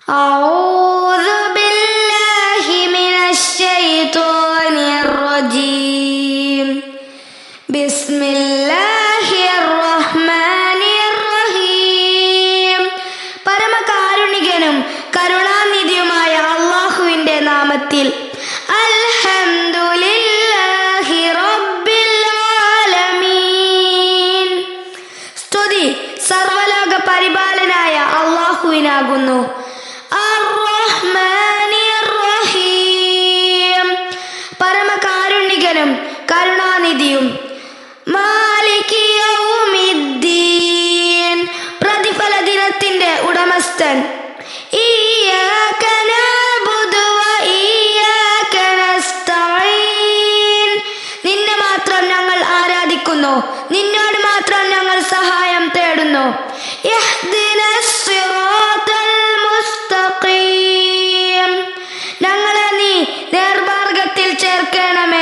أعوذ بالله من الشيطان الرجيم بسم الله الرحمن الرحيم പരമകാരുണികനും കരുണാനിധിയുമായ അല്ലാഹുവിന്റെ നാമത്തിൽ. അൽഹംദുലില്ലാഹി റബ്ബിൽ ആലമീൻ. സ്തുതി സർവലോക പരിപാലനായ അല്ലാഹുവിനാകുന്നു. പരമകാരുണികനും കരുണാനിധിയും. മാലികി യൗമിദ്ദീൻ, പ്രതിഫല ദിനത്തിന്റെ ഉടമസ്ഥൻ. ഇയ്യാക നഅ്ബുദു വ ഇയ്യാക നസ്തഈൻ, നിന്നെ മാത്രം ഞങ്ങൾ ആരാധിക്കുന്നു, നിന്നോട് മാത്രം ഞങ്ങൾ സഹായം തേടുന്നു. ഇഹ്ദിനസ് സിറാത്തൽ മുസ്തഖീം, ഞങ്ങളെ നീ നേർമാർഗത്തിൽ ചേർക്കണമേ.